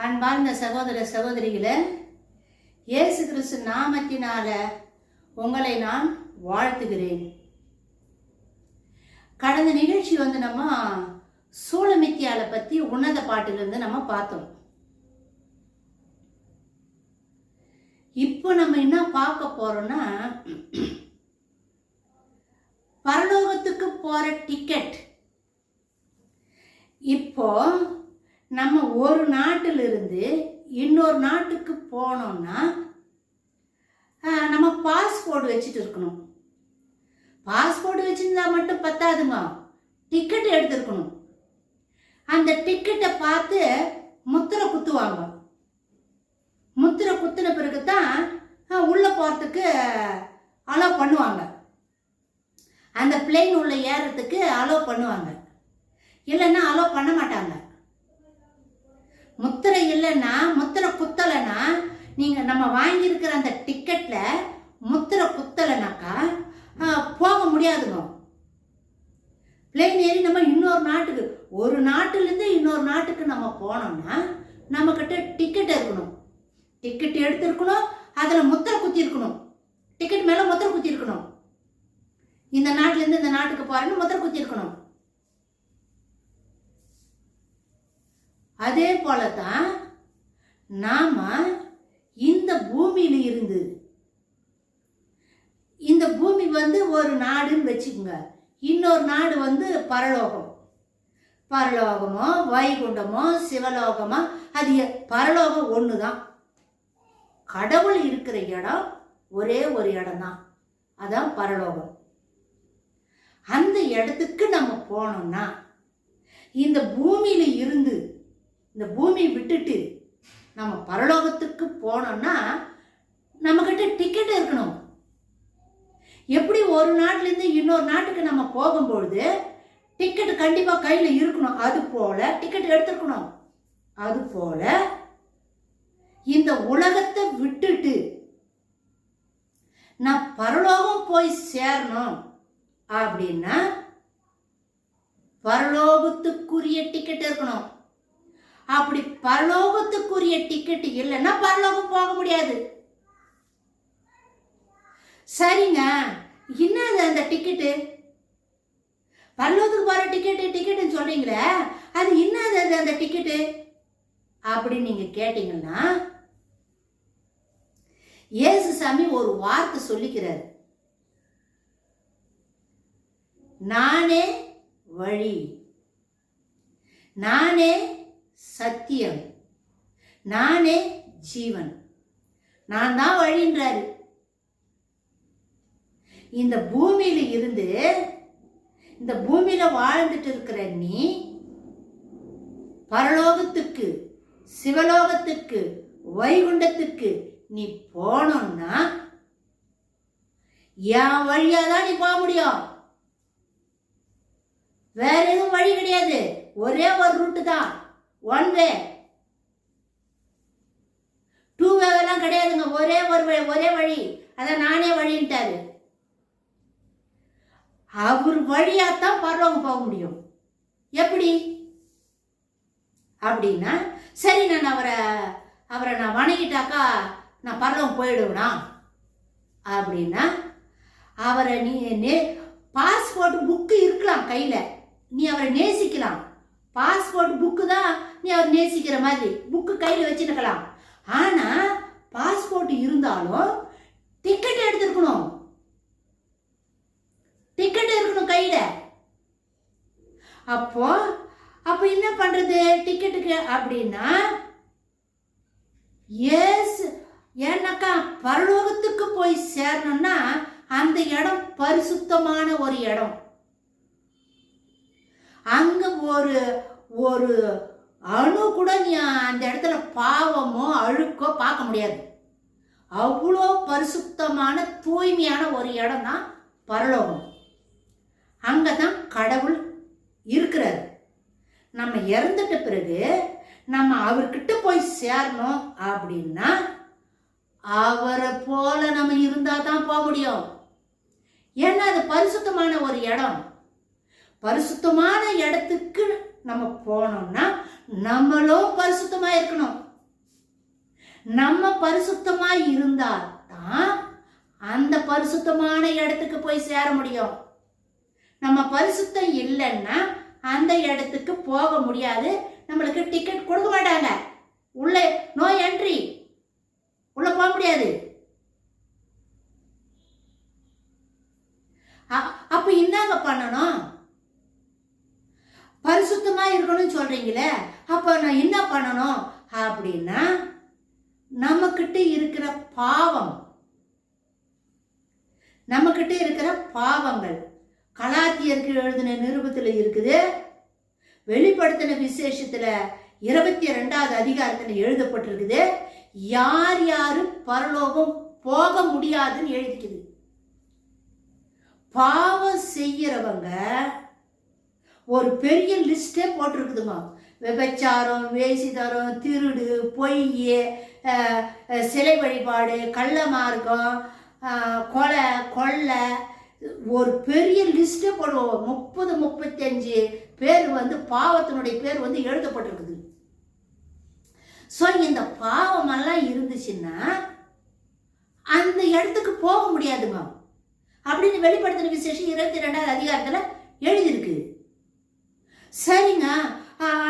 அன்பார்ந்த சகோதர சகோதரிகளே, இயேசு கிறிஸ்து நாமத்தினால உங்களை நான் வாழ்த்துகிறேன். கடந்த நிகழ்ச்சி நம்ம சூலமித்தியால பத்தி உன்னத பாட்டிலிருந்து நம்ம பார்த்தோம். இப்போ நம்ம என்ன பார்க்க போறோம்னா, பரலோகத்துக்கு போற டிக்கெட். இப்போ நம்ம ஒரு நாட்டிலிருந்து இன்னொரு நாட்டுக்கு போனோம்னா நம்ம பாஸ்போர்ட் வச்சுட்டு இருக்கணும். பாஸ்போர்ட் வச்சிருந்தா மட்டும் பத்தாதுங்க, டிக்கெட் எடுத்துருக்கணும். அந்த டிக்கெட்டை பார்த்து முத்திரை குத்துவாங்க. முத்திரை குத்துன பிறகு தான் உள்ள போறதுக்கு அலோவ் பண்ணுவாங்க. அந்த பிளேன் உள்ள ஏறதுக்கு அலோவ் பண்ணுவாங்க, இல்லைன்னா அலோவ் பண்ண மாட்டாங்க. முத்திரை இல்லைன்னா, முத்திரை குத்தலைன்னா, நீங்க நம்ம வாங்கியிருக்கிற அந்த டிக்கெட்ல முத்திரை குத்தலைனாக்கா போக முடியாதுங்க. பிளேன் ஏறி நம்ம இன்னொரு நாட்டுக்கு, ஒரு நாட்டிலிருந்து இன்னொரு நாட்டுக்கு நம்ம போனோம்னா நம்ம கிட்ட டிக்கெட் இருக்கணும். டிக்கெட் எடுத்துருக்கணும், அதில் முத்திரை குத்தி இருக்கணும். டிக்கெட் மேலே முத்திரை குத்தி இருக்கணும். இந்த நாட்டிலேருந்து இந்த நாட்டுக்கு போறேன்னு முத்திரை குத்தி இருக்கணும். அதே போலதான் நாம இந்த பூமியில இருந்து, இந்த பூமி ஒரு நாடுன்னு வச்சுக்கோங்க, இன்னொரு நாடு பரலோகம். பரலோகமோ வைகுண்டமோ சிவலோகமோ, அது பரலோகம் ஒண்ணுதான். கடவுள் இருக்கிற இடம் ஒரே ஒரு இடம் தான், அதான் பரலோகம். அந்த இடத்துக்கு நம்ம போனோம்னா, இந்த பூமியில இருந்து, இந்த பூமியை விட்டுட்டு நம்ம பரலோகத்துக்கு போனோம்னா நம்ம கிட்ட டிக்கெட் இருக்கணும். எப்படி ஒரு நாட்டிலேருந்து இன்னொரு நாட்டுக்கு நம்ம போகும்பொழுது டிக்கெட் கண்டிப்பா கையில இருக்கணும், அது போல டிக்கெட் எடுத்துக்கணும். அது போல இந்த உலகத்தை விட்டுட்டு நான் பரலோகம் போய் சேரணும் அப்படின்னா பரலோகத்துக்குரிய டிக்கெட் இருக்கணும். அப்படி பரலோகத்துக்குரிய டிக்கெட் இல்லைன்னா பரலோகம் போக முடியாது. சரிங்க, என்னது அந்த டிக்கெட்டு? பரலோகத்துக்கு போற டிக்கெட்டுன்னு சொல்றீங்களே, அது என்னது அந்த டிக்கெட்டு அப்படின்னு நீங்க கேட்டீங்கன்னா, இயேசு சாமி ஒரு வார்த்தை சொல்லிக்கிறார். நானே வழி, நானே சத்தியம், நானே ஜீவன். நான் தான் வழின்றாரு. இந்த பூமியில இருந்து, இந்த பூமியில வாழ்ந்துட்டு இருக்கிற நீ பரலோகத்துக்கு சிவலோகத்துக்கு வைகுண்டத்துக்கு நீ போனோம்னா என் வழியாதான் நீ போக முடியும். வேற எதுவும் வழி கிடையாது. ஒரே ஒரு ரூட்டு தான், ஒன் வே. டூ வேலாம் கிடையாதுங்க, ஒரே வழி. அதான் நானே வழின்ட்டாரு. அவர் வழியாத்தான் பரலோகம் போக முடியும். எப்படி அப்படின்னா, சரி நான் அவரை நான் வணங்கிட்டாக்கா நான் பரலோகம் போயிடுவேனா அப்படின்னா, அவரை நீ பாஸ்போர்ட் புக்கு இருக்கலாம் கையில, நீ அவரை நேசிக்கலாம். பாஸ்போர்ட் புக்கு தான் நீ அவர் நேசிக்கிற மாதிரி புக்கு கையில் வச்சுருக்கலாம். ஆனா பாஸ்போர்ட் இருந்தாலும் டிக்கெட் எடுத்துருக்கணும். டிக்கெட் இருக்கணும் கையில. அப்போ என்ன பண்றது டிக்கெட்டுக்கு அப்படின்னா, ஏன்னாக்கா பரலோகத்துக்கு போய் சேரணும்னா அந்த இடம் பரிசுத்தமான ஒரு இடம். அங்க ஒரு அணு கூட நீ அந்த இடத்துல பாவமோ அழுக்கோ பார்க்க முடியாது. அவ்வளோ பரிசுத்தமான தூய்மையான ஒரு இடம் தான் பரலோகம். அங்கதான் கடவுள் இருக்கிறார். நம்ம இறந்துட்ட பிறகு நம்ம அவர்கிட்ட போய் சேரணும் அப்படின்னா அவரை போல நம்ம இருந்தா தான் போக முடியும். ஏன்னா அது பரிசுத்தமான ஒரு இடம். பரிசுத்தமான இடத்துக்கு நம்ம போனோம்னா நம்மளும் பரிசுத்தமா இருக்கணும். நம்ம பரிசுத்தமா இருந்தா தான் அந்த பரிசுத்தமான இடத்துக்கு போய் சேர முடியும். நம்ம பரிசுத்தம் இல்லைன்னா அந்த இடத்துக்கு போக முடியாது. நம்மளுக்கு டிக்கெட் கொடுக்க மாட்டாங்க. உள்ள நோ என்ட்ரி, உள்ள போக முடியாது. அப்ப என்னங்க பண்ணணும்? பரிசுத்தமா இருக்கணும்னு சொல்றீங்களே, அப்ப நான் என்ன பண்ணணும் அப்படின்னா, நம்மகிட்ட இருக்கிற பாவங்கள் கலாத்தியருக்கு எழுதின நிருபத்துல இருக்குது. வெளிப்படுத்தின விசேஷத்துல 22வது அதிகாரத்துல எழுதப்பட்டிருக்குது. யார் யாரும் பரலோகம் போக முடியாதுன்னு எழுதிக்குது. பாவம் செய்யறவங்க ஒரு பெரிய லிஸ்டே போட்டிருக்குதுங்க. விபச்சாரம், வேசிதரம், திருடு, பொய், சிலை வழிபாடு, கள்ள மார்க்கம், கொலை, கொள்ளை, ஒரு பெரிய லிஸ்டே போடுவோம். 30-35 பேர் பாவத்தினுடைய பேர் எழுதப்பட்டிருக்குது. ஸோ இந்த பாவமெல்லாம் இருந்துச்சுன்னா அந்த இடத்துக்கு போக முடியாதுங்க அப்படின்னு வெளிப்படுத்தின விசேஷம் 22வது அதிகாரத்துல எழுதியிருக்கு. சரிங்க,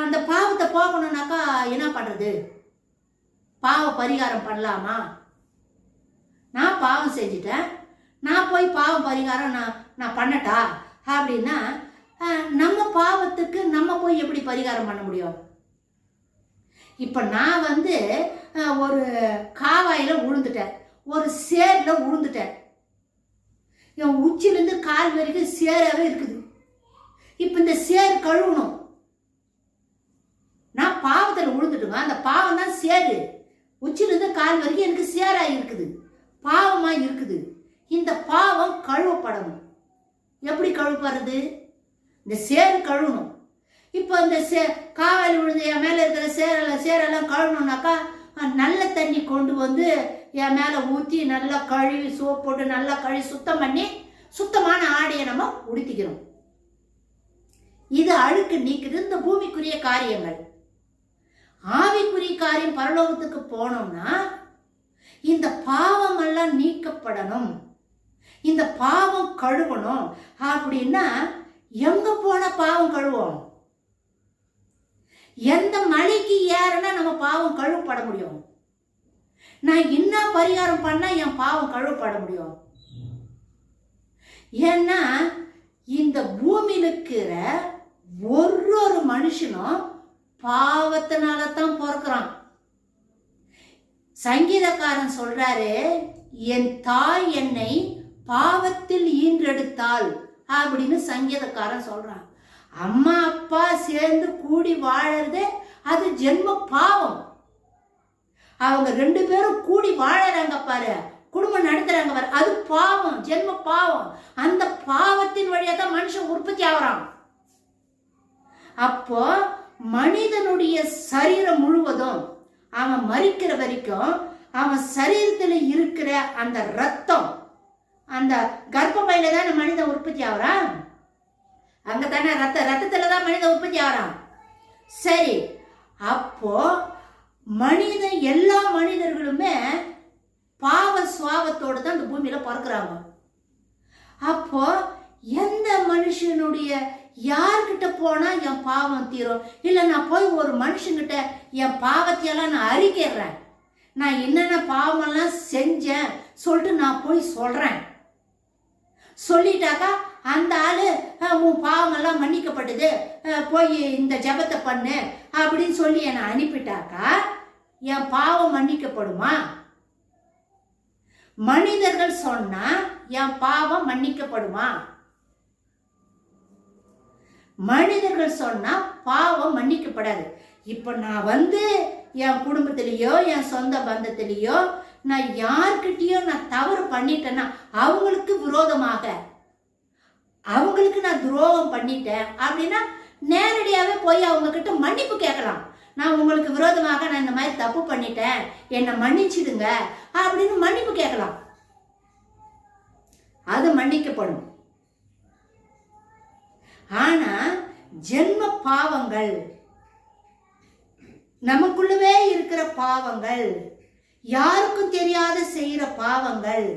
அந்த பாவத்தை போகணும்னாக்கா என்ன பண்றது? பாவ பரிகாரம் பண்ணலாமா? நான் பாவம் செஞ்சுட்டேன், நான் போய் பாவம் பரிகாரம் நான் பண்ணட்டா அப்படின்னா, நம்ம பாவத்துக்கு நம்ம போய் எப்படி பரிகாரம் பண்ண முடியும்? இப்ப நான் ஒரு காவாயில விழுந்துட்டேன், ஒரு சேர்ல விழுந்துட்டேன், என் உச்சிலிருந்து கால் வரைக்கும் சேராவே இருக்குது. இப்ப இந்த சேர் கழுவணும். நான் பாவத்தில் விழுந்துட்டுங்க, அந்த பாவம் தான் சேரு. உச்சிலிருந்து கால் வரைக்கும் எனக்கு சேரா இருக்குது, பாவமா இருக்குது. இந்த பாவம் கழுவப்படணும். எப்படி கழுவப்படுறது? இந்த சேரு கழுவணும். இப்போ இந்த காவாயில் விழுந்து என் மேல இருக்கிற சேரெல்லாம் கழுவணும்னாக்கா நல்ல தண்ணி கொண்டு என் மேல ஊற்றி நல்லா கழுவி சோப் போட்டு நல்லா கழுவி சுத்தம் பண்ணி சுத்தமான ஆடையை நம்ம உடுத்திக்கிறோம். இது அழுக்கு நீக்குது, இந்த பூமிக்குரிய காரியங்கள். ஆவிக்குரிய காரியம் பரலோகத்துக்கு போனோம்னா இந்த பாவம் எல்லாம் நீக்கப்படணும், இந்த பாவம் கழுவணும். அப்படின்னா எங்க போன பாவம் கழுவோம்? எந்த மலைக்கு ஏறனா நம்ம பாவம் கழுவப்பட முடியும்? நான் என்ன பரிகாரம் பண்ணா என் பாவம் கழுவப்பட முடியும்? ஏன்னா இந்த பூமியில இருக்கிற ஒரு மனுஷனும் பாவத்தினால தான் பிறக்கிறான். சங்கீதக்காரன் சொல்றாரு, என் தாய் என்னை பாவத்தில் ஈன்றெடுத்தாள் அப்படின்னு சங்கீதக்காரன் சொல்றான். அம்மா அப்பா சேர்ந்து கூடி வாழறது அது ஜென்ம பாவம். அவங்க 2 பேரும் கூடி வாழறாங்க பாரு, குடும்பம் நடத்துறாங்க பாரு, அது பாவம், ஜென்ம பாவம். அந்த பாவத்தின் வழியா தான் மனுஷன் உற்பத்தி ஆகிறான். அப்போ மனிதனுடைய சரீரம் முழுவதும் அவன் மரிக்கிற வரைக்கும் அவன் சரீரத்தில் இருக்கிற அந்த ரத்தம், அந்த கர்ப்பப்பையில தானே மனிதன் உற்பத்தி ஆகிறான். அங்கதானே ரத்தத்துல தான் மனிதன் உற்பத்தி ஆகிறான். சரி, அப்போ எல்லா மனிதர்களுமே பாவ சுவாபத்தோடு தான் இந்த பூமியில பிறக்கிறாங்க. அப்போ எந்த மனுஷனுடைய யார்கிட்ட போனா என் பாவம் தீரும்? இல்ல நான் போய் ஒரு மனுஷங்கிட்ட என் பாவத்தையெல்லாம் நான் அறிக்கிறேன், நான் என்னென்ன பாவமெல்லாம் செஞ்சேன் சொல்லிட்டு நான் போய் சொல்றேன். சொல்லிட்டாக்கா அந்த ஆளு உன் பாவமெல்லாம் மன்னிக்கப்பட்டது, போய் இந்த ஜபத்தை பண்ணு அப்படின்னு சொல்லி என்னை அனுப்பிட்டாக்கா என் பாவம் மன்னிக்கப்படுமா? மனிதர்கள் சொன்னா என் பாவம் மன்னிக்கப்படுமா? மனிதர்கள் சொன்னா பாவம் மன்னிக்கப்படாது. இப்ப நான் என் குடும்பத்திலேயோ என் சொந்த பந்தத்திலேயோ நான் யார்கிட்டயோ நான் தவறு பண்ணிட்டேன்னா அவங்களுக்கு விரோதமாக அவங்களுக்கு நான் துரோகம் பண்ணிட்டேன் அப்படின்னா நேரடியாவே போய் அவங்க கிட்ட மன்னிப்பு கேட்கலாம். நான் உங்களுக்கு விரோதமாக நான் இந்த மாதிரி தப்பு பண்ணிட்டேன், என்னை மன்னிச்சிடுங்க அப்படின்னு மன்னிப்பு கேட்கலாம். அது மன்னிக்கப்படும். ஆனா ஜென்ம பாவங்கள், நமக்குள்ளவே இருக்கிற பாவங்கள், யாருக்கும் தெரியாத செய்யற பாவங்கள்,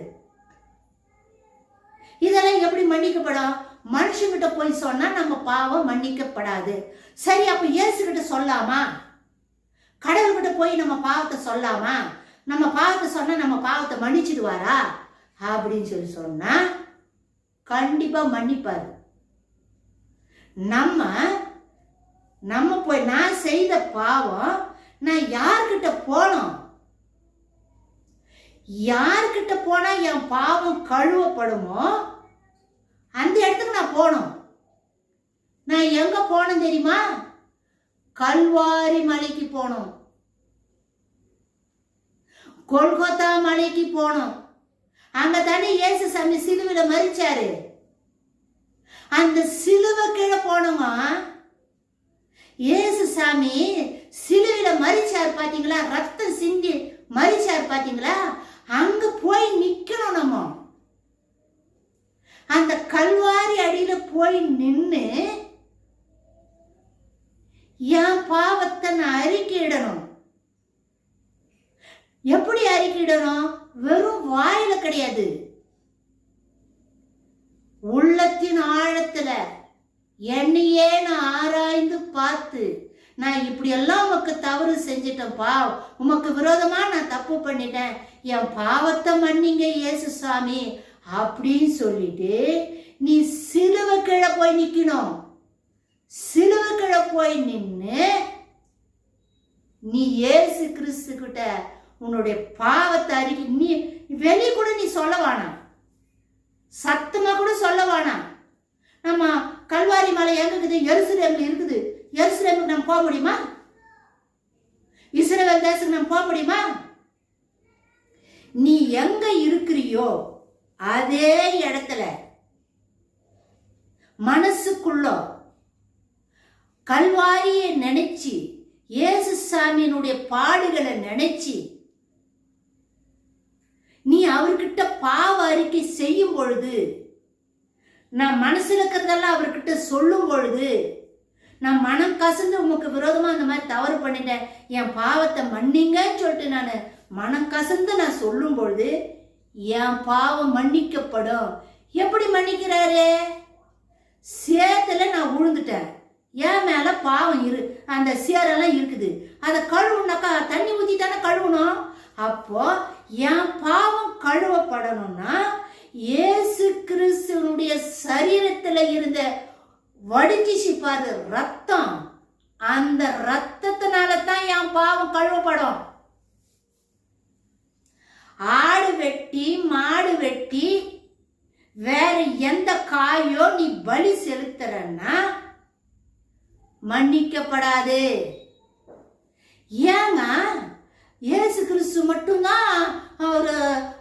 இதெல்லாம் எப்படி மன்னிக்கப்படும்? மனுஷங்கிட்ட போய் சொன்னா நம்ம பாவம் மன்னிக்கப்படாது. சரி, அப்ப இயேசு கிட்ட சொல்லாமா? கடவுள்கிட்ட போய் நம்ம பாவத்தை சொல்லாமா? நம்ம பாவத்தை சொன்னா நம்ம பாவத்தை மன்னிச்சிடுவாரா அப்படின்னு சொன்னா கண்டிப்பா மன்னிப்பாரு. நம்ம போய் நான் செய்த பாவம், நான் யார்கிட்ட போனோம்? யார்கிட்ட போனா என் பாவம் கழுவப்படுமோ அந்த இடத்துக்கு நான் போனோம். நான் எங்க போனேன் தெரியுமா? கல்வாரி மலைக்கு போனோம், கொல்கத்தா மலைக்கு போனோம். அங்க தானே இயேசு சாமி சிலுவையில மரிச்சாரு. அந்த சிலுவை கீழே போனோங்க. இயேசு சாமி சிலுவையில மரிச்சார் பாத்தீங்களா? ரத்தம் சிந்தி மரிச்சார் பாத்தீங்களா? அங்க போய் நிக்கணும். நம்ம அந்த கல்வாரி அடியில போய் நின்னு என் பாவத்தை நான் அறிக்கையிடணும். எப்படி அறிக்கையிடணும்? வெறும் வாயில கிடையாது, உள்ளத்தின் ஆழத்துல என்னையே நான் ஆராய்ந்து பார்த்து, நான் இப்படி எல்லாம் உமக்கு தவறு செஞ்சிட்டேன்ப்பா, உமக்கு விரோதமா நான் தப்பு பண்ணிட்டேன், என் பாவத்தை மன்னிங்க இயேசு சாமி அப்படின்னு சொல்லிட்டு நீ சிலுவை கீழே போய் நிக்கணும். சிலுவை கீழே போய் நின்னு நீ இயேசு கிறிஸ்து கிட்ட உன்னுடைய பாவத்தை அறிக்கை, நீ வெளியே கூட நீ சொல்ல வேணாம், சத்தமா கூட சொல்ல வேணாம். நம்ம கல்வாரி மலை எங்க இருக்குது? எருசலேம்ல இருக்குது. எருசலேமுக்கு நம்ம போக முடியுமா? இஸ்ரவேல் தேசத்துக்கு நம்ம போக முடியுமா? நீ எங்க இருக்கிறியோ அதே இடத்துல மனசுக்குள்ள கல்வாரியை நினைச்சு, இயேசு சாமியினுடைய பாடுகளை நினைச்சு நீ அவர்கிட்ட பாவ அறிக்கை செய்யும் பொழுது, நான் மனசுல இருக்கிறதெல்லாம் அவர்கிட்ட சொல்லும் பொழுது, நான் மனம் கசந்து உமக்கு விரோதமா அந்த மாதிரி தவறு பண்ணிட்டேன், என் பாவத்தை மன்னிங்கன்னு சொல்லிட்டு நான் மனம் கசந்து நான் சொல்லும் பொழுது என் பாவம் மன்னிக்கப்படும். எப்படி மன்னிக்கிறாரு? சேத்துல நான் விழுந்துட்டேன், என் மேல பாவம் அந்த சேரெல்லாம் இருக்குது, அதை கழுவுனாக்கா தண்ணி ஊத்தி தானே கழுவணும். அப்போ என் பாவம் கழுவப்படணும்னா இயேசு கிறிஸ்துவனுடைய சரீரத்துல இருந்த வடிஞ்சிச்சு பாரு ரத்தம், அந்த ரத்தத்தினால தான் என் பாவம் கழுவப்படும். ஆடு வெட்டி மாடு வெட்டி வேற எந்த காயோ நீ பலி செலுத்துறன்னா மன்னிக்கப்படாது. ஏங்க இயேசு கிறிஸ்து மட்டும்தான்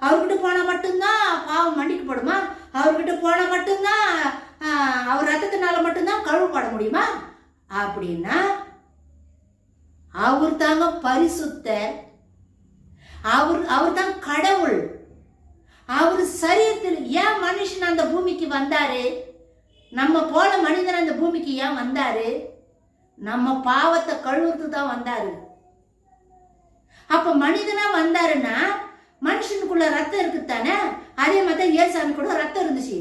அவர்கிட்ட போனா மட்டும்தான் பாவம் மன்னிக்கப்படுமா? அவர்கிட்ட போனா மட்டும்தான் அவர் ரத்தத்தினால மட்டும்தான் கழுவப்பட முடியுமா? அப்படின்னா அவர் தாங்க பரிசுத்தர், அவர் தான் கடவுள். அவர் சரீரத்தில் ஏன் மனுஷன் அந்த பூமிக்கு வந்தாரு? நம்ம போல மனிதன் அந்த பூமிக்கு ஏன் வந்தாரு? நம்ம பாவத்தை கழுவுறதுக்கு தான் வந்தாரு. அப்ப மனிதனா வந்தாருன்னா மனுஷனுக்குள்ள ரத்தம் இருக்குத்தானே, அதே மாதிரி இயேசுசாமி கூட ரத்தம் இருந்துச்சு.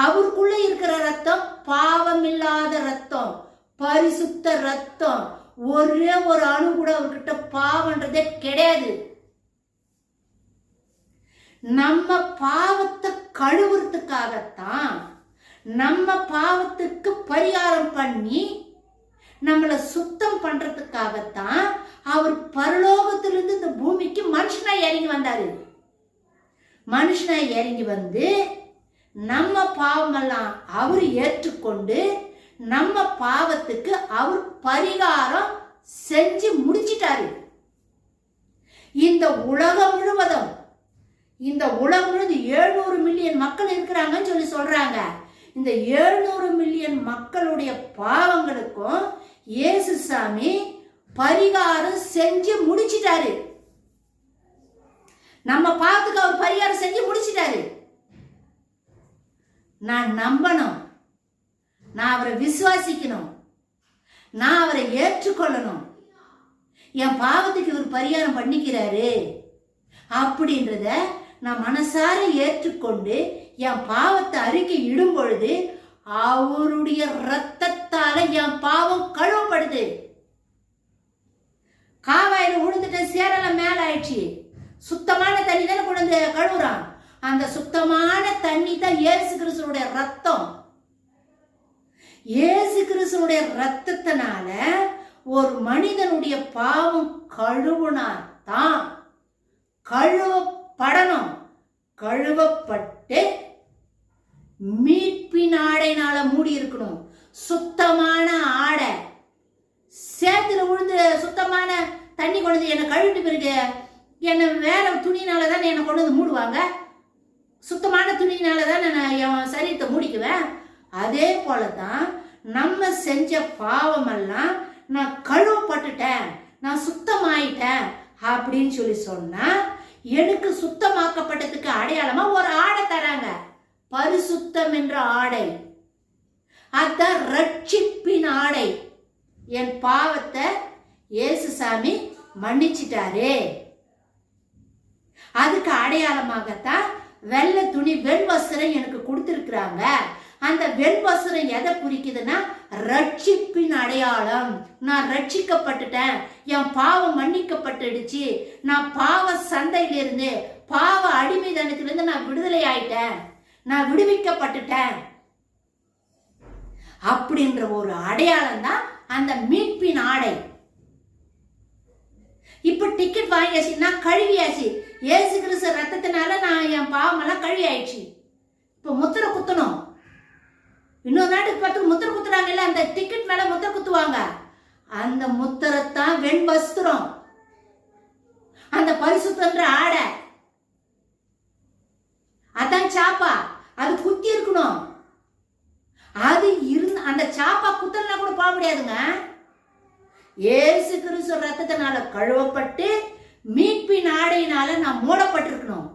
அவருக்குள்ள இருக்கிற ரத்தம் பாவம் இல்லாத ரத்தம், பரிசுத்த ரத்தம். ஒரே ஒரு அணு கூட அவர்கிட்ட பாவம்ன்றதே கிடையாது. நம்ம பாவத்தை கழுவுறதுக்காகத்தான், நம்ம பாவத்துக்கு பரிகாரம் பண்ணி நம்மளை சுத்தம் பண்றதுக்காகத்தான் அவர் பரலோகத்திலிருந்து இந்த பூமிக்கு மனுஷனா இறங்கி வந்தாரு. மனுஷனா இறங்கி வந்து நம்ம பாவமெல்லாம் அவர் ஏற்றுக்கொண்டு நம்ம பாவத்துக்கு அவர் பரிகாரம் செஞ்சு முடிச்சிட்டாரு. இந்த உலகம் முழுவதும் 700 மில்லியன் மக்கள் இருக்கிறாங்கன்னு சொல்லி சொல்றாங்க. இந்த 700 மில்லியன் மக்களுடைய பாவங்களுக்கும் இயேசு சாமி பரிகாரம் செஞ்சு முடிச்சிட்டாரு. நம்ம பாவத்துக்கு அவர் பரிகாரம் செஞ்சு முடிச்சிட்டாரு. நான் நம்பணும், நான் அவரை விசுவாசிக்கணும், நான் அவரை ஏற்றுக்கொள்ளணும். என் பாவத்துக்கு இவர் பரிகாரம் பண்ணிக்கிறாரு, அப்படின்றத நான் மனசார ஏற்றுக்கொண்டு என் பாவத்தை அறிக்கை இடும் பொழுது அவருடைய இரத்தத்தால என் பாவம் கழுவப்படுது. காவாயில விழுந்துட்ட சேரெல்லாம் மேல ஆயிடுச்சு. சுத்தமான தண்ணி தானே கொண்டு வந்து கழுவுறான். அந்த சுத்தமான தண்ணி தான் இயேசு கிறிஸ்துவோட ரத்தம். இயேசு கிறிஸ்துவோட ரத்தத்தினால ஒரு மனிதனுடைய பாவம் கழுவுனா தான் கழுவப்படணும். கழுவப்பட்டு மீட்பின் ஆடைனால மூடி இருக்கணும். சுத்தமான ஆடை. சேத்துல விழுந்து சுத்தமான தண்ணி கொண்டு வந்து என்னை கழுவிட்டு பிறகு என்னை வேற துணினால தானே என்னை கொண்டு வந்து மூடுவாங்க. சுத்தமான துணினால தானே நான் என் சரீரத்தை மூடிக்குவேன். அதே போலதான் நம்ம செஞ்ச பாவமெல்லாம் நான் கழுவப்பட்டுட்டேன், நான் சுத்தமாயிட்டேன் அப்படின்னு சொல்லி சொன்னா எனக்கு சுத்தமாக்கப்பட்டதுக்கு அடையாளமா ஒரு ஆடை தராங்க. பரிசுத்தம் என்ற ஆடை. அதான் ரட்சிப்பின் ஆடை. என் பாவத்தை இயேசுசாமி மன்னிச்சிட்டாரே. அதுக்கு அடையாளமாகத்தான் வெள்ளை துணி வெண்வஸ்திரம் எனக்கு கொடுத்திருக்கிறாங்க. அந்த வெண்வஸ்திரம் எதை குறிக்குதுன்னா ரட்சிப்பின் அடையாளம். நான் ரட்சிக்கப்பட்டுட்டேன், என் பாவம் மன்னிக்கப்பட்டுடுச்சு, நான் பாவ சந்தையிலிருந்து பாவ அடிமைதனத்திலிருந்து நான் விடுதலை ஆயிட்டேன், நான் விடுவிக்கப்பட்டுட்டேன் அப்படின்ற ஒரு அடையாளம் தான் அந்த மீட்பின் ஆடை. இப்ப டிக்கெட் வாங்கியாச்சு, நான் கழுவியாச்சு. இயேசு கிறிஸ்து ரத்தத்தினால நான் என் பாவம் எல்லாம் கழுவி ஆயிடுச்சு. இப்ப முத்திரை குத்தணும். இன்னொரு நாட்டுக்கு பார்த்து முத்திரை குத்துறாங்க இல்ல, அந்த டிக்கெட் மேல முத்திரை குத்துவாங்க. அந்த முத்திரத்தான் வெண் வஸ்திரம், அந்த பரிசுத்தன்ற ஆடை. அதான் சாப்பா. அது குத்தி இருக்கணும். அது இருந்து அந்த சாப்பா குத்தலனா கூட போக முடியாதுங்க. இயேசு கிறிஸ்து ரத்தத்தினால கழுவப்பட்டு மீட்பின் ஆடையினால நான் மூடப்பட்டிருக்கணும்.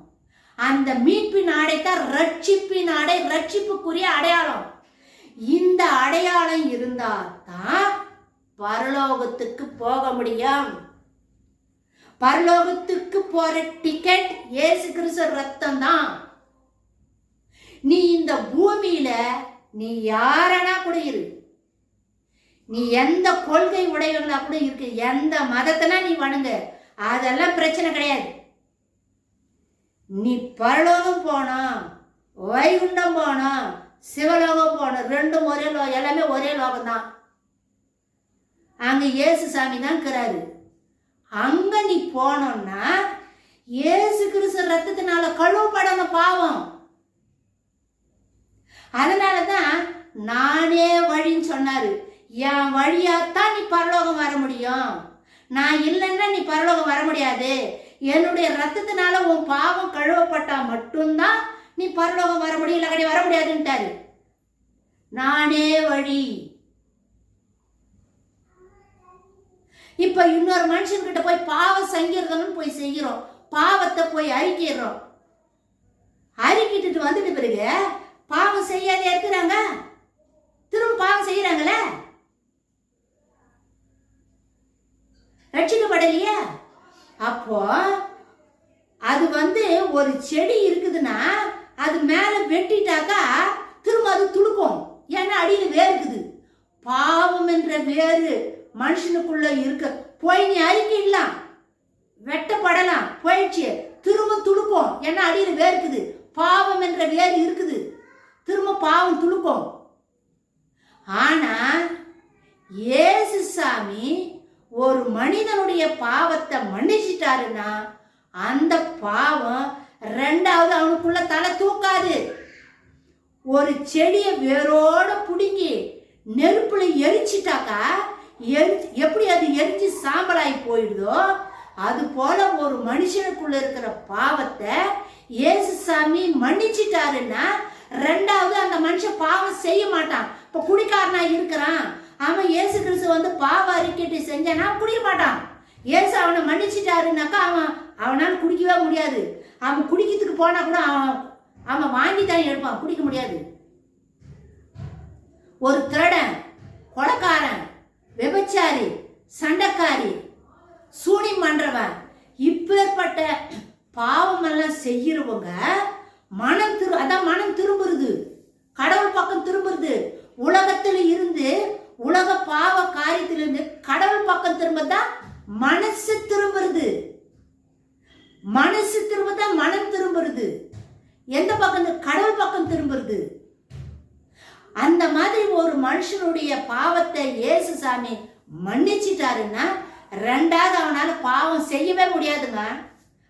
அந்த மீட்பின் ஆடை தான் ரட்சிப்பின் ஆடை, ரட்சிப்புக்குரிய அடையாளம். இந்த அடையாளம் இருந்தா தான் பரலோகத்துக்கு போக முடியும். பரலோகத்துக்கு போற டிக்கெட் இயேசு கிறிஸ்து ரத்தம் தான். நீ இந்த பூமியில நீ யாரனா கூட இரு, நீ எந்த கொள்கை உடையவங்களா கூட இருக்கு, எந்த மதத்தினா நீ வணங்கு, அதெல்லாம் பிரச்சனை கிடையாது. நீ பரலோகம் போனோம், வைகுண்டம் போனோம், சிவலோகம் போனோம், ரெண்டும் ஒரே லோகம், எல்லாமே ஒரே லோகம் தான். அங்க இயேசு சாமி தான் இருக்கிறாரு. அங்க நீ போனோம்னா இயேசு கிறிஸ்து ரத்தத்தினால கழுவப்படணும் பாவம். அதனாலதான் நானே வழின்னு சொன்னாரு. என் வழியாத்தான் நீ பரலோகம் வர முடியும், நான் இல்லைன்னா நீ பரலோகம் வர முடியாது. என்னுடைய ரத்தத்தினால உன் பாவம் கழுவப்பட்டா மட்டும்தான் நீ பரலோகம் வர முடியும், இல்லை வர முடியாதுன்ட்டாரு. நானே வழி. இப்ப இன்னொரு மனுஷன்கிட்ட போய் பாவ சங்கீர்த்தனம் போய் செய்கிறோம், பாவத்தை போய் அறிக்கிறோம். அறிக்கிட்டு வந்துட்டு பிறகு பாவம் செய்யாதே இருக்கிறாங்க, திரும்ப பாவம் செய்யறாங்களே, ரட்சிக்கப்படலையே. அப்போ அது ஒரு செடி இருக்குதுன்னா அது மேல வெட்டிட்டாக்கா திரும்ப அது துளுக்கும், ஏன்னா அடியில வேர் இருக்குது. பாவம் என்ற வேறு மனுஷனுக்குள்ள இருக்க போய் நீ அறிக்கலாம், வெட்டப்படலாம், போயிடுச்சு, திரும்ப துளுக்கும், ஏன்னா அடியில வேர் இருக்குது. பாவம் என்ற வேர் இருக்குது, திரும்ப பாவம் துளுக்கும். ஆனா இயேசு சாமி ஒரு மனிதனுடைய பாவத்தை மன்னிச்சிட்டாருன்னா அந்த பாவம் ரெண்டாவது அவனுக்குள்ள தலை தூக்காது. ஒரு செடியை வேரோட புடுங்கி நெருப்புல எரிச்சிட்டாக்கா எப்படி அது எரிஞ்சு சாம்பலாகி போயிடுதோ அது போல ஒரு மனுஷனுக்குள்ள இருக்கிற பாவத்தை இயேசு சாமி மன்னிச்சிட்டாருன்னா ரெண்டாவது அந்த மனுஷன் பாவம் செய்ய மாட்டான். இப்ப குடிக்காரனா இருக்கிறான், அவன் இயேசு கிறிஸ்து பாவ அறிக்கை செஞ்சானா குடிக்க மாட்டான். இயேசு அவனை மன்னிச்சிட்டாருனாக்கா அவனால குடிக்கவே முடியாது. அவன் குடிக்கிறதுக்கு போனா கூட அவன் வாங்கி தான் எடுப்பான், குடிக்க முடியாது. ஒரு திருடன், கொலைக்காரன், விபச்சாரி, சண்டைக்காரி, சூனியம் பண்றவன், இப்பேற்பட்ட பாவமெல்லாம் செய்யறவங்க அதான் மனம் திரும்புறது, கடவுள் பக்கம் திரும்புறது. உலகத்துல இருந்து, உலக பாவ காரியத்திலிருந்து கடவுள் பக்கம் திரும்பதான் மனசு திரும்புறது. மனசு திரும்பதான் மனம் திரும்புறது. எந்த பக்கம்? கடவுள் பக்கம் திரும்புறது. அந்த மாதிரி ஒரு மனுஷனுடைய பாவத்தை இயேசு சாமி மன்னிச்சிட்டாருன்னா ரெண்டாவது அவனால பாவம் செய்யவே முடியாதுங்க.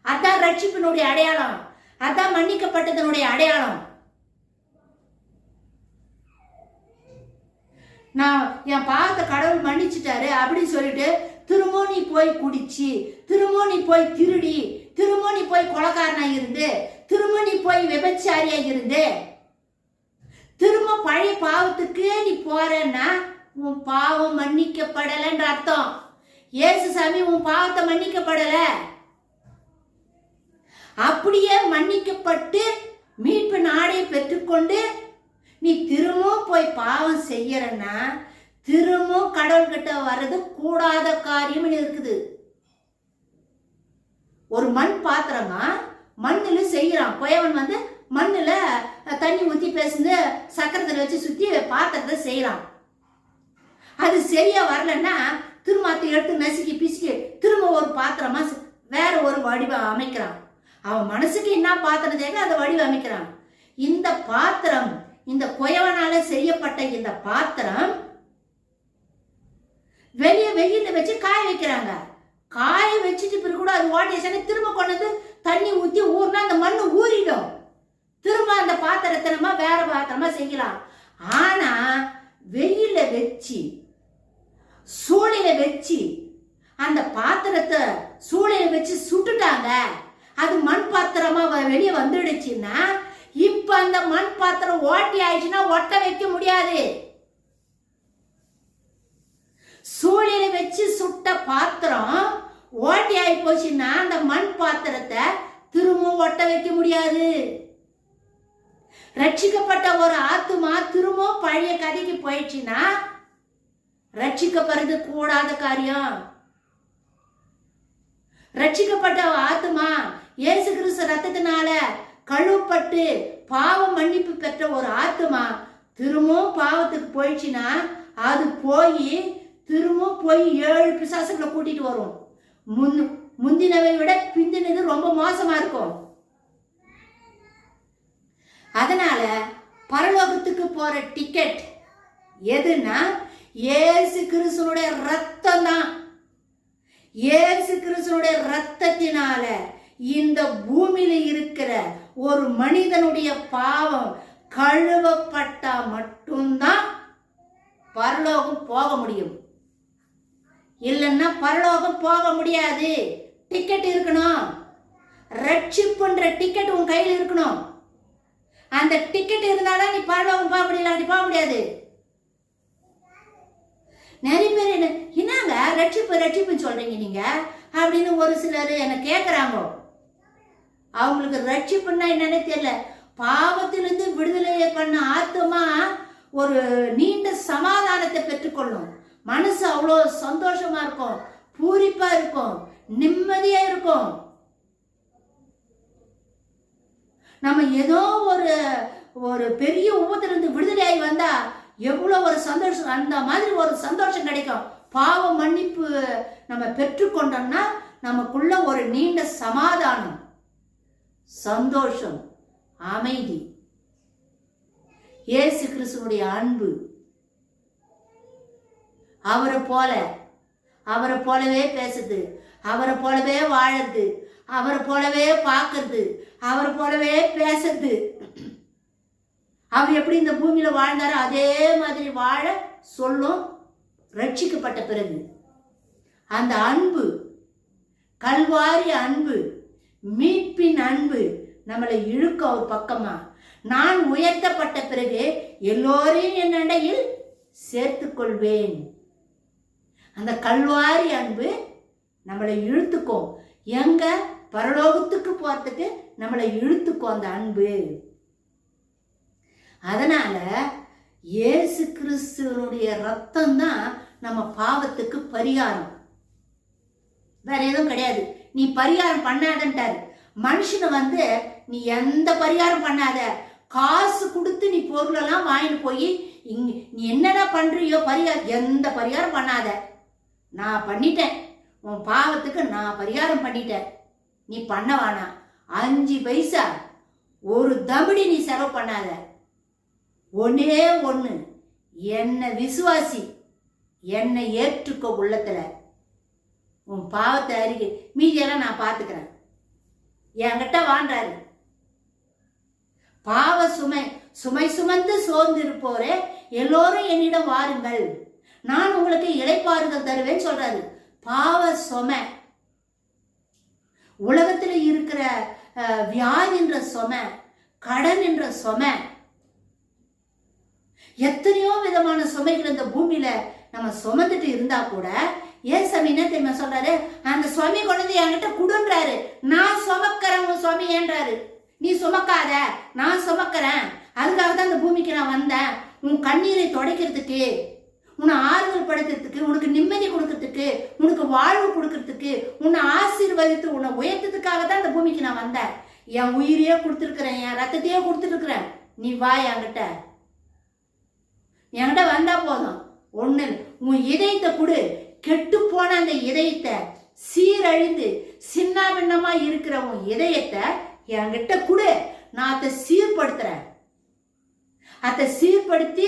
அதான் ரட்சிப்பினுடைய அடையாளம், அதான் மன்னிக்கப்பட்டதனுடைய அடையாளம். நான் என் பாவத்தை கடவுள் மன்னிச்சிட்டாரு அப்படின்னு சொல்லிட்டு திரும்ப நீ போய் குடிச்சு, திரும்ப நீ போய் திருடி, திரும்ப நீ போய் கொலைக்காரனா இருந்து, திரும்ப நீ போய் விபச்சாரியா இருந்து, திரும்ப பழைய பாவத்துக்கு நீ போறன்னா உன் பாவம் மன்னிக்கப்படலைன்ற அர்த்தம். இயேசு சாமி உன் பாவத்தை மன்னிக்கப்படல. அப்படியே மன்னிக்கப்பட்டு மீட்பு நாடை பெற்றுக்கொண்டு நீ திரும்பவும் போய் பாவம் செய்யறன்னா திரும்பவும் கடவுள்கிட்ட வர்றது கூடாத காரியம் இருக்குது. ஒரு மண் பாத்திரமா மண்ணுல செய்யறான் குயவன், மண்ணுல தண்ணி ஊத்தி பேசுந்து சக்கரத்துல வச்சு சுத்தி பாத்திரத்தை செய்யறான். அது சரியா வரலன்னா திரும்ப அதை எடுத்து நசுக்கி பிசுக்கி திரும்ப ஒரு பாத்திரமா வேற ஒரு வடிவம் அமைக்கிறான். அவன் மனசுக்கு என்ன பாத்திரம் தேவை அதை வடிவம் அமைக்கிறான். இந்த பாத்திரம், இந்த குயவனால செய்யப்பட்ட இந்த பாத்திரம் வெளியே வெயில வச்சு காய வைக்கிறாங்க. காய வச்சுட்டு பிறகு கூட அது ஓட்டிய திரும்ப கொண்டு வந்து தண்ணி ஊத்தி ஊர்னா அந்த மண்ணு ஊறிடும். திரும்ப அந்த பாத்திரத்தை நம்ம வேற பாத்திரமா செய்யலாம். ஆனா வெயில வச்சு சூளையில வச்சு அந்த பாத்திரத்தை சூளையில வச்சு சுட்டுட்டாங்க, அது மண் பாத்திரமா வெளியே வந்துடுச்சுன்னா இப்ப அந்த மண் பாத்திரம் ஓட்டி ஆயிடுச்சுன்னா ஒட்ட வைக்க முடியாது. சூளையில வச்சு சுட்ட பாத்திரம் ஓட்டி ஆகி போச்சுன்னா அந்த மண் பாத்திரத்தை திரும்ப ஒட்ட வைக்க முடியாது. ரட்சிக்கப்பட்ட ஒரு ஆத்துமா திரும்ப பழைய கதைக்கு போயிடுச்சுன்னா ரட்சிக்கப்படுறது கூடாத காரியம். ரட்சிக்கப்பட்ட ஆத்துமா இயேசு கிறிஸ்து ரத்தத்தினால கழுவப்பட்டு பாவம் மன்னிப்பு பெற்ற ஒரு ஆத்துமா திரும்பவும் பாவத்துக்கு போயிடுச்சுன்னா அது திரும்ப போய் 7 பிசாசுகளை கூட்டிட்டு வரும். முந்தினவை விட பிந்தினது ரொம்ப மோசமா இருக்கும். அதனால பரலோகத்துக்கு போற டிக்கெட் எதுன்னா இயேசு கிறிஸ்துவோட ரத்தம் தான். இயேசு கிறிஸ்துவோட ரத்தத்தினால இந்த பூமியில இருக்கிற ஒரு மனிதனுடைய பாவம் கழுவப்பட்டா மட்டும்தான் பரலோகம் போக முடியும். இல்லைன்னா பரலோகம் போக முடியாது. டிக்கெட் இருக்கணும். ரட்சிப்புன்ற டிக்கெட் உன் கையில் இருக்கணும். அந்த டிக்கெட் இருந்தாலும் நீ பரலோகம் போக முடியல, நீ போக முடியாது. நிறைய பேர் என்னங்க ரட்சிப்புன்னு சொல்றீங்க நீங்க அப்படின்னு ஒரு சிலர் என்ன கேட்குறாங்க. அவங்களுக்கு ரட்சிப்புன்னா என்னன்னே தெரியல. பாவத்திலிருந்து விடுதலை பண்ண ஆத்மா ஒரு நீண்ட சமாதானத்தை பெற்றுக்கொள்ளும். மனசு அவ்வளோ சந்தோஷமா இருக்கும், பூரிப்பா இருக்கும், நிம்மதியா இருக்கும். நம்ம ஏதோ ஒரு பெரிய உபத்திலிருந்து விடுதலையாகி வந்தா எவ்வளவு ஒரு சந்தோஷம், அந்த மாதிரி ஒரு சந்தோஷம் கிடைக்கும். பாவ மன்னிப்பு நம்ம பெற்றுக்கொண்டோம்னா நமக்குள்ள ஒரு நீண்ட சமாதானம், சந்தோஷம், அமைதி. இயேசு கிறிஸ்துவுடைய அன்பு அவரை போலவே பேசுது, அவரை போலவே வாழறது, அவரை போலவே பார்க்கறது, அவரை போலவே பேசுறது. அவர் எப்படி இந்த பூமியில வாழ்ந்தாரோ அதே மாதிரி வாழ சொல்லும் ரட்சிக்கப்பட்ட பிறகு. அந்த அன்பு, கல்வாரி அன்பு, மீட்பின் அன்பு நம்மளை இழுக்க ஒரு பக்கமா. நான் உயர்த்தப்பட்ட பிறகு எல்லோரையும் என் அண்டையில் சேர்த்துக் கொள்வேன். அந்த கல்வாரி அன்பு நம்மளை இழுத்துக்கும். எங்க பரலோகத்துக்கு போறதுக்கு நம்மளை இழுத்துக்கும் அந்த அன்பு. அதனால இயேசு கிறிஸ்துவனுடைய ரத்தம் தான் நம்ம பாவத்துக்கு பரிகாரம், வேற எதுவும் கிடையாது. நீ பரிகாரம் பண்ணாதன்ட்டாரு. மனுஷனை வந்து நீ எந்த பரிகாரம் பண்ணாத, காசு கொடுத்து நீ பொருளெல்லாம் வாங்கிட்டு போய் நீ என்னென்ன பண்றியோ பரிகாரம், எந்த பரிகாரம் பண்ணாத. நான் பண்ணிட்டேன், உன் பாவத்துக்கு நான் பரிகாரம் பண்ணிட்டேன், நீ பண்ண வேணாம். 5 பைசா ஒரு தபடி நீ செலவு பண்ணாத. ஒன்னே ஒன்று, என்னை விசுவாசி, என்னை ஏற்றுக்கோ உள்ளத்துல, உன் பாவத்தை அறிக்கை, மீதியெல்லாம் நான் பார்த்துக்கிறேன், என்கிட்ட வாண்டாரு. பாவ சுமை சுமந்து சோர்ந்து இருப்போரே எல்லோரும் என்னிடம் வாருங்கள், நான் உங்களுக்கு இளைப்பாறுதல் தருவேன்னு சொல்றாரு. பாவ சுமை, உலகத்துல இருக்கிற வியாதி என்ற சுமை, கடன் என்ற சுமை, எத்தனையோ விதமான சுமைகள் இந்த பூமியில நம்ம சுமந்துட்டு இருந்தா கூட ஏசாமி என்ன தெரியுமா சொல்றாரு, அந்த சுவாமி கொண்டு என்கிட்ட குடுன்றாரு. நான் சுமக்கிறேன், உன் சுவாமி ஏன்றாரு. நீ சுமக்காத, நான் சுமக்கிறேன். அதுக்காக தான் இந்த பூமிக்கு நான் வந்தேன், உன் கண்ணீரை துடைக்கிறதுக்கு, உன்னை ஆறுதல் படுத்துறதுக்கு, உனக்கு நிம்மதி கொடுக்கறதுக்கு, உனக்கு வாழ்வு கொடுக்கறதுக்கு, உன்னை ஆசீர்வதித்து உன்னை உயர்த்ததுக்காக தான் இந்த பூமிக்கு நான் வந்தேன். என் உயிரையே கொடுத்துருக்கிறேன், என் ரத்தத்தையே கொடுத்துருக்கிறேன். நீ வா என்கிட்ட வந்தா போதும். ஒண்ணு, உன் இதயத்தை கொடு. கெட்டு போன அந்த இதயத்தை, சீரழிந்து சின்ன பின்னமா இருக்கிற உன் இதயத்தை என்கிட்ட கொடு. நான் அதை சீர்படுத்துறேன். அதை சீர்படுத்தி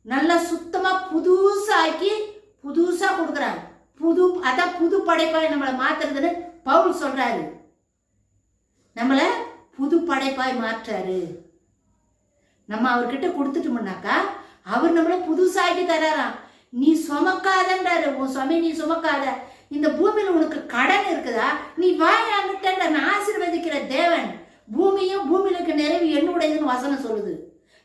நல்லா சுத்தமா புதுசாக்கி புதுசா கொடுக்குறேன். அதான் புது படைப்பாய் நம்மளை மாத்துறதுன்னு பவுல் சொல்றாரு. நம்மள புது படைப்பாய் மாற்றாரு. நம்ம அவர்கிட்ட கொடுத்துட்டோம்னாக்கா அவர் நம்மள புதுசாக்கி தராராம். நீ சுமக்காதன்றாரு, உன் சுமை நீ சுமக்காத. இந்த பூமியில உனக்கு கடன் இருக்குதா, நீ வாங்கிட்ட. நான் ஆசீர்வதிக்கிற தேவன். பூமியும் பூமியில இருக்க நிறைவு என்னுடையதுன்னு வசனம் சொல்லுது.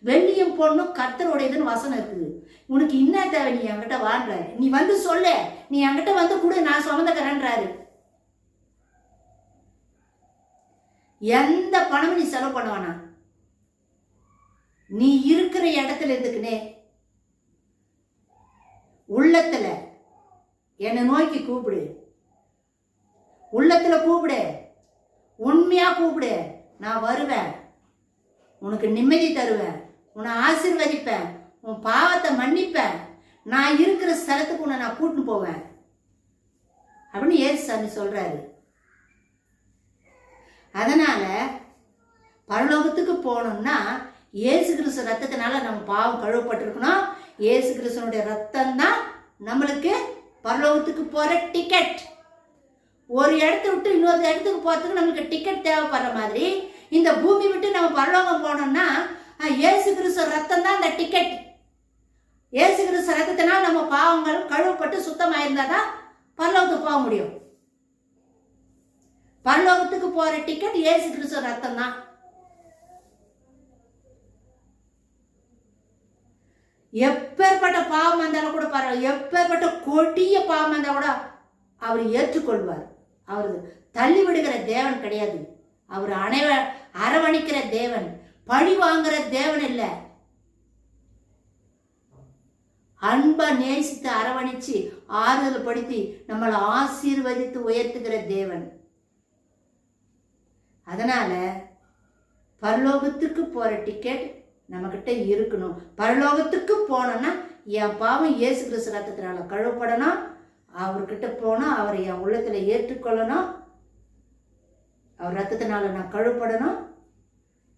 வெள்ளியும் பொண்ணும் கர்த்தருடையதுன்னு வசனம் இருக்குது. உனக்கு என்ன தேவை, நீ என்கிட்ட வாழ்றாரு. நீ வந்து சொல்லு, நீ என்கிட்ட வந்து கொடு, நான் சுமந்துக்கிறேன்றாரு. எந்த பணமும் நீ செலவு பண்ண வேணாம். நீ இருக்கிற இடத்துல இருந்துக்குனே உள்ளத்துல என்னை நோக்கி கூப்பிடு. உள்ளத்துல கூப்பிடு, உண்மையா கூப்பிடு. நான் வருவேன், உனக்கு நிம்மதி தருவேன், உன்னை ஆசீர்வதிப்பேன், உன் பாவத்தை மன்னிப்பேன், நான் இருக்கிற ஸ்தலத்துக்கு உன்னை நான் கூட்டின்னு போவேன் அப்படின்னு ஏசுசாமி சொல்றாரு. அதனால பரலோகத்துக்கு போகணும்னா இயேசு கிறிஸ்து ரத்தத்தினால நம்ம பாவம் கழுவப்பட்டிருக்கணும். இயேசு கிறிஸ்துனுடைய ரத்தம் தான் நம்மளுக்கு பரலோகத்துக்கு போற டிக்கெட். ஒரு இடத்த விட்டு இன்னொரு இடத்துக்கு போறதுக்கு நம்மளுக்கு டிக்கெட் தேவைப்படுற மாதிரி இந்த பூமி விட்டு நம்ம பரலோகம் போனோம்னா இயேசு கிறிஸ்து ரத்தம் தான் அந்த டிக்கெட். இயேசு கிறிஸ்து ரத்தத்தினால் நம்ம பாவங்கள் கழுவப்பட்டு சுத்தமாயிருந்தாதான் பரலோகத்துக்கு போக முடியும். பரலோகத்துக்கு போற டிக்கெட் இயேசு கிறிஸ்து ரத்தம் தான். எப்பேற்பட்ட பாவம் இருந்தாலும் கூட பரவாயில்ல, எப்பேற்பட்ட கொடிய பாவம் இருந்தா கூட அவர் ஏற்றுக்கொள்வார். அவர் தள்ளி விடுகிற தேவன் கிடையாது. அவர் அரவணைக்கிற தேவன், பழி வாங்குற தேவன் இல்லை. அன்பா நேசித்து அரவணைச்சு ஆறுதல் படுத்தி நம்மளை ஆசீர்வதித்து உயர்த்துகிற தேவன். அதனால பரலோகத்துக்கு போற டிக்கெட் நம்ம கிட்ட இருக்கணும். பரலோகத்துக்கு போனோம்னா என் பாவம் இயேசு கிறிஸ்து ரத்தத்தினால கழுவப்படணும். அவர்கிட்ட போனா அவரை என் உள்ளத்துல ஏற்றுக்கொள்ளணும். அவர் ரத்தத்தினால நான் கழுவப்படணும்.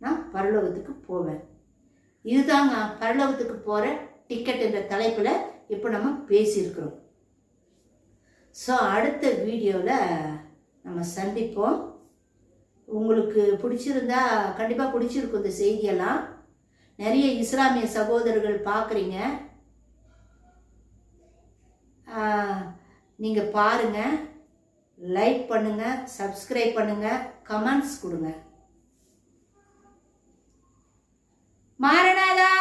நான் பரலோகத்துக்கு போவேன். இதுதாங்க பரலோகத்துக்கு போற டிக்கெட் என்ற தலைப்புல இப்போ நம்ம பேசியிருக்கிறோம். ஸோ அடுத்த வீடியோவில் நம்ம சந்திப்போம். உங்களுக்கு பிடிச்சிருந்தா கண்டிப்பாக பிடிச்சிருக்கும் இந்த செய்தியெல்லாம். நிறைய இஸ்லாமிய சகோதரர்கள் பார்க்குறீங்க, நீங்கள் பாருங்கள், லைக் பண்ணுங்கள், சப்ஸ்கிரைப் பண்ணுங்கள், கமெண்ட்ஸ் கொடுங்க. மாரநாதா.